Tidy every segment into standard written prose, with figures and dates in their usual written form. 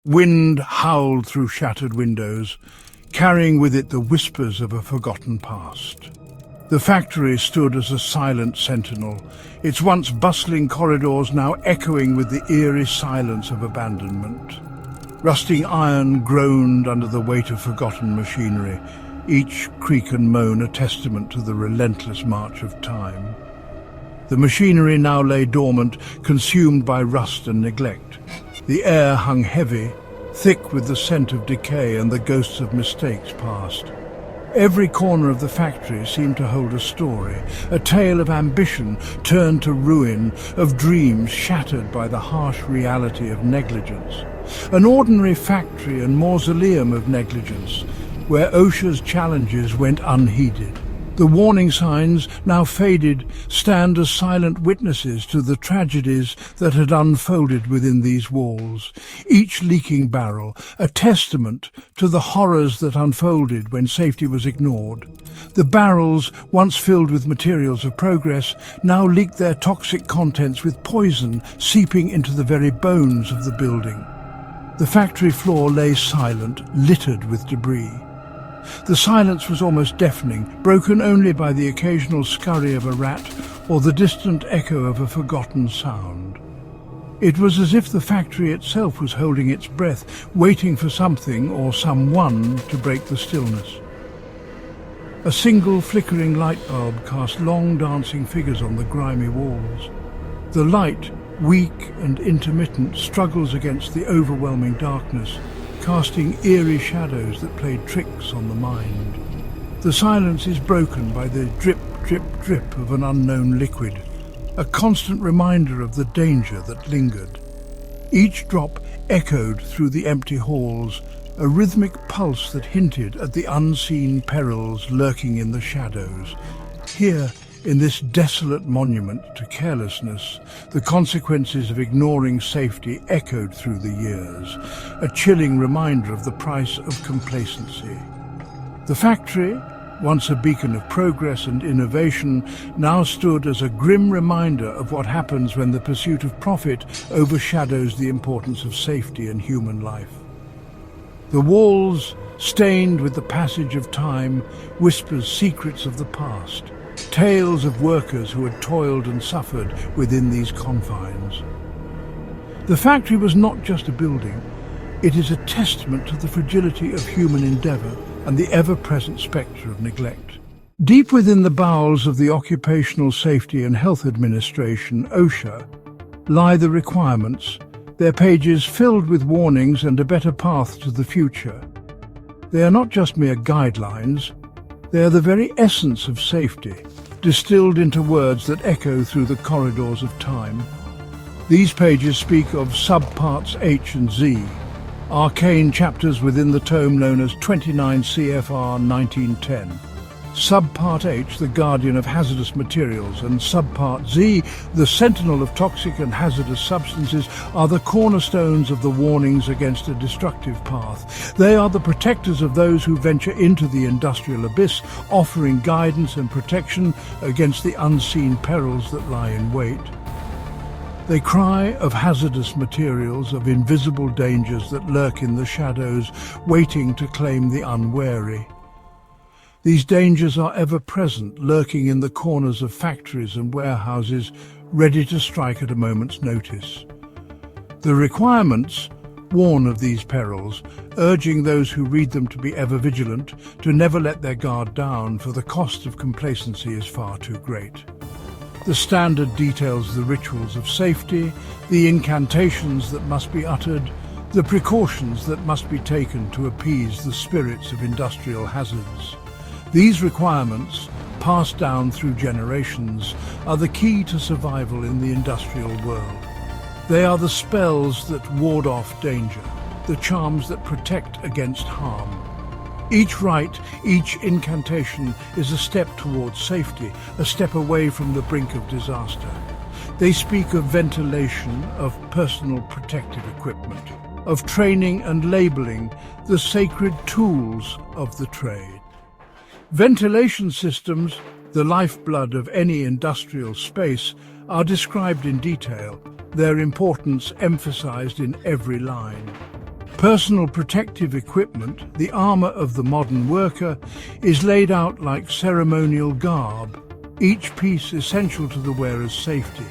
Wind howled through shattered windows, carrying with it the whispers of a forgotten past. The factory stood as a silent sentinel, its once bustling corridors now echoing with the eerie silence of abandonment. Rusting iron groaned under the weight of forgotten machinery, each creak and moan a testament to the relentless march of time. The machinery now lay dormant, consumed by rust and neglect. The air hung heavy, thick with the scent of decay and the ghosts of mistakes past. Every corner of the factory seemed to hold a story, a tale of ambition turned to ruin, of dreams shattered by the harsh reality of negligence. An ordinary factory and mausoleum of negligence, where OSHA's challenges went unheeded. The warning signs, now faded, stand as silent witnesses to the tragedies that had unfolded within these walls, each leaking barrel, a testament to the horrors that unfolded when safety was ignored. The barrels, once filled with materials of progress, now leaked their toxic contents with poison seeping into the very bones of the building. The factory floor lay silent, littered with debris. The silence was almost deafening, broken only by the occasional scurry of a rat or the distant echo of a forgotten sound. It was as if the factory itself was holding its breath, waiting for something or someone to break the stillness. A single flickering light bulb cast long dancing figures on the grimy walls. The light, weak and intermittent, struggles against the overwhelming darkness, casting eerie shadows that played tricks on the mind. The silence is broken by the drip, drip, drip of an unknown liquid, a constant reminder of the danger that lingered. Each drop echoed through the empty halls, a rhythmic pulse that hinted at the unseen perils lurking in the shadows. Here, in this desolate monument to carelessness, the consequences of ignoring safety echoed through the years, a chilling reminder of the price of complacency. The factory, once a beacon of progress and innovation, now stood as a grim reminder of what happens when the pursuit of profit overshadows the importance of safety and human life. The walls, stained with the passage of time, whisper secrets of the past, tales of workers who had toiled and suffered within these confines. The factory was not just a building, it is a testament to the fragility of human endeavour and the ever-present spectre of neglect. Deep within the bowels of the Occupational Safety and Health Administration, OSHA, lie the requirements, their pages filled with warnings and a better path to the future. They are not just mere guidelines, they are the very essence of safety, distilled into words that echo through the corridors of time. These pages speak of subparts H and Z, arcane chapters within the tome known as 29 CFR 1910. Subpart H, the guardian of hazardous materials, and Subpart Z, the sentinel of toxic and hazardous substances, are the cornerstones of the warnings against a destructive path. They are the protectors of those who venture into the industrial abyss, offering guidance and protection against the unseen perils that lie in wait. They cry of hazardous materials, of invisible dangers that lurk in the shadows, waiting to claim the unwary. These dangers are ever present, lurking in the corners of factories and warehouses, ready to strike at a moment's notice. The requirements warn of these perils, urging those who read them to be ever vigilant, to never let their guard down, for the cost of complacency is far too great. The standard details the rituals of safety, the incantations that must be uttered, the precautions that must be taken to appease the spirits of industrial hazards. These requirements, passed down through generations, are the key to survival in the industrial world. They are the spells that ward off danger, the charms that protect against harm. Each rite, each incantation is a step towards safety, a step away from the brink of disaster. They speak of ventilation, of personal protective equipment, of training and labeling, the sacred tools of the trade. Ventilation systems, the lifeblood of any industrial space, are described in detail, their importance emphasized in every line. Personal protective equipment, the armor of the modern worker, is laid out like ceremonial garb, each piece essential to the wearer's safety.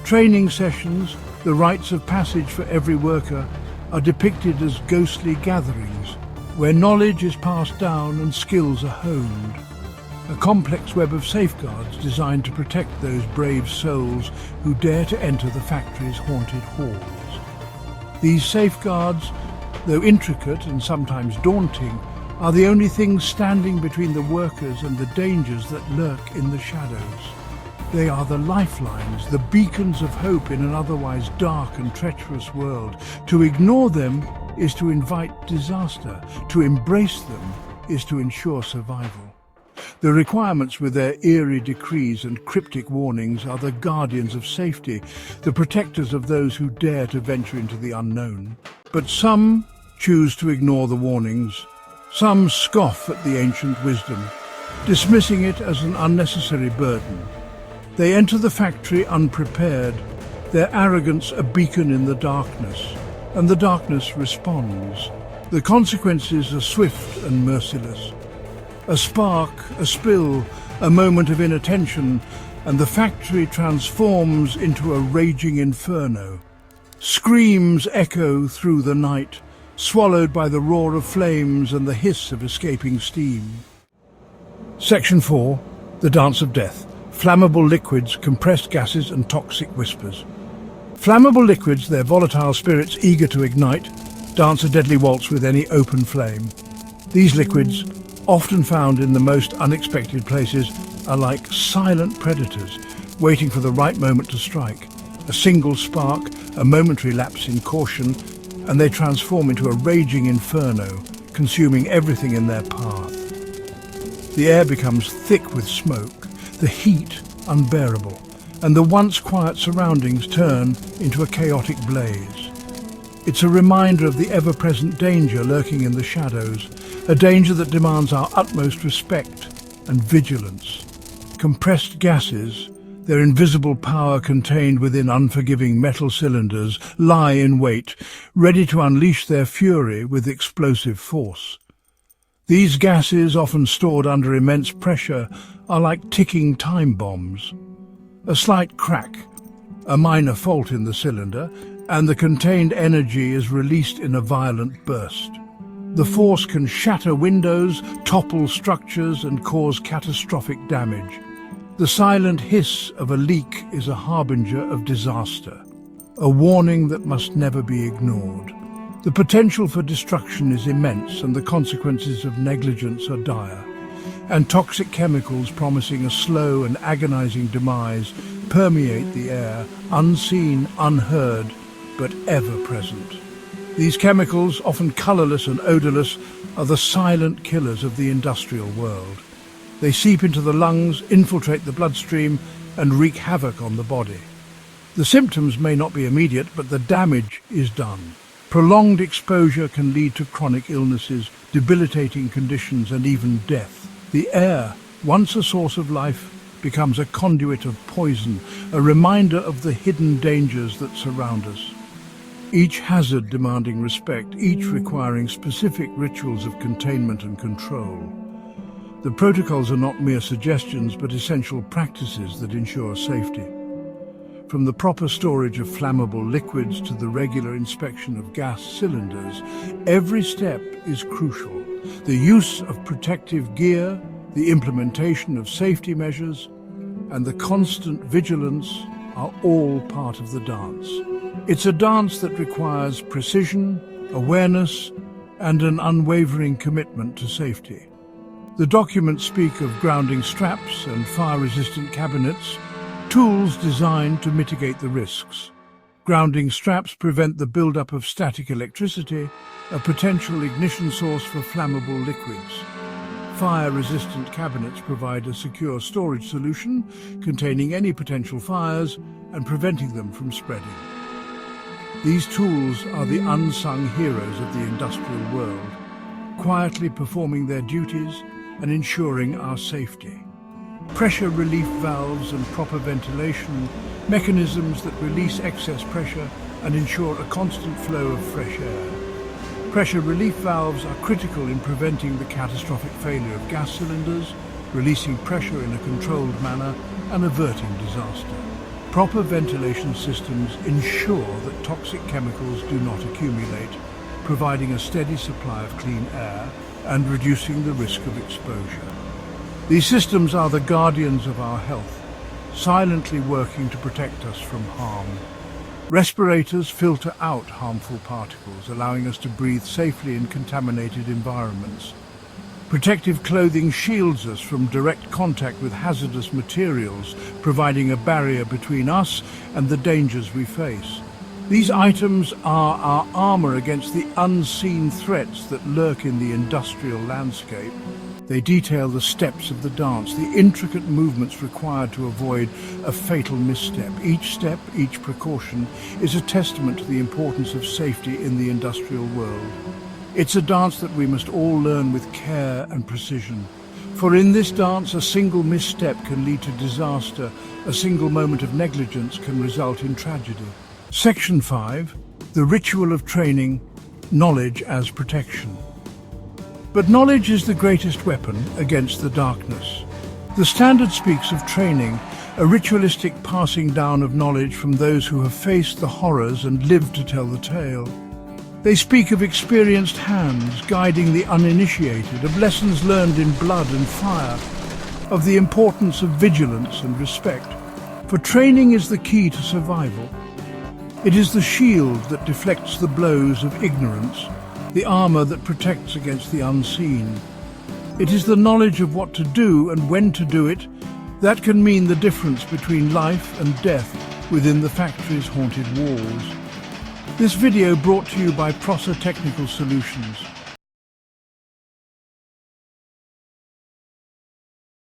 Training sessions, the rites of passage for every worker, are depicted as ghostly gatherings, where knowledge is passed down and skills are honed. A complex web of safeguards designed to protect those brave souls who dare to enter the factory's haunted halls. These safeguards, though intricate and sometimes daunting, are the only things standing between the workers and the dangers that lurk in the shadows. They are the lifelines, the beacons of hope in an otherwise dark and treacherous world. To ignore them is to invite disaster. To embrace them is to ensure survival. The requirements with their eerie decrees and cryptic warnings are the guardians of safety, the protectors of those who dare to venture into the unknown. But some choose to ignore the warnings. Some scoff at the ancient wisdom, dismissing it as an unnecessary burden. They enter the factory unprepared, their arrogance a beacon in the darkness, and the darkness responds. The consequences are swift and merciless. A spark, a spill, a moment of inattention, and the factory transforms into a raging inferno. Screams echo through the night, swallowed by the roar of flames and the hiss of escaping steam. Section 4. The Dance of Death. Flammable liquids, compressed gases and toxic whispers. Flammable liquids, their volatile spirits eager to ignite, dance a deadly waltz with any open flame. These liquids, often found in the most unexpected places, are like silent predators, waiting for the right moment to strike. A single spark, a momentary lapse in caution, and they transform into a raging inferno, consuming everything in their path. The air becomes thick with smoke, the heat unbearable, and the once quiet surroundings turn into a chaotic blaze. It's a reminder of the ever-present danger lurking in the shadows, a danger that demands our utmost respect and vigilance. Compressed gases, their invisible power contained within unforgiving metal cylinders, lie in wait, ready to unleash their fury with explosive force. These gases, often stored under immense pressure, are like ticking time bombs. A slight crack, a minor fault in the cylinder, and the contained energy is released in a violent burst. The force can shatter windows, topple structures, and cause catastrophic damage. The silent hiss of a leak is a harbinger of disaster, a warning that must never be ignored. The potential for destruction is immense, and the consequences of negligence are dire. And toxic chemicals promising a slow and agonizing demise permeate the air, unseen, unheard, but ever present. These chemicals, often colorless and odorless, are the silent killers of the industrial world. They seep into the lungs, infiltrate the bloodstream, and wreak havoc on the body. The symptoms may not be immediate, but the damage is done. Prolonged exposure can lead to chronic illnesses, debilitating conditions, and even death. The air, once a source of life, becomes a conduit of poison, a reminder of the hidden dangers that surround us. Each hazard demanding respect, each requiring specific rituals of containment and control. The protocols are not mere suggestions, but essential practices that ensure safety. From the proper storage of flammable liquids to the regular inspection of gas cylinders, every step is crucial. The use of protective gear, the implementation of safety measures, and the constant vigilance are all part of the dance. It's a dance that requires precision, awareness, and an unwavering commitment to safety. The documents speak of grounding straps and fire-resistant cabinets, tools designed to mitigate the risks. Grounding straps prevent the buildup of static electricity, a potential ignition source for flammable liquids. Fire-resistant cabinets provide a secure storage solution containing any potential fires and preventing them from spreading. These tools are the unsung heroes of the industrial world, quietly performing their duties and ensuring our safety. Pressure relief valves and proper ventilation, mechanisms that release excess pressure and ensure a constant flow of fresh air. Pressure relief valves are critical in preventing the catastrophic failure of gas cylinders, releasing pressure in a controlled manner and averting disaster. Proper ventilation systems ensure that toxic chemicals do not accumulate, providing a steady supply of clean air and reducing the risk of exposure. These systems are the guardians of our health, silently working to protect us from harm. Respirators filter out harmful particles, allowing us to breathe safely in contaminated environments. Protective clothing shields us from direct contact with hazardous materials, providing a barrier between us and the dangers we face. These items are our armor against the unseen threats that lurk in the industrial landscape. They detail the steps of the dance, the intricate movements required to avoid a fatal misstep. Each step, each precaution, is a testament to the importance of safety in the industrial world. It's a dance that we must all learn with care and precision. For in this dance, a single misstep can lead to disaster. A single moment of negligence can result in tragedy. Section 5. The ritual of training, knowledge as protection. But knowledge is the greatest weapon against the darkness. The standard speaks of training, a ritualistic passing down of knowledge from those who have faced the horrors and lived to tell the tale. They speak of experienced hands guiding the uninitiated, of lessons learned in blood and fire, of the importance of vigilance and respect. For training is the key to survival. It is the shield that deflects the blows of ignorance, the armor that protects against the unseen. It is the knowledge of what to do and when to do it that can mean the difference between life and death within the factory's haunted walls. This video brought to you by Process Technical Solutions.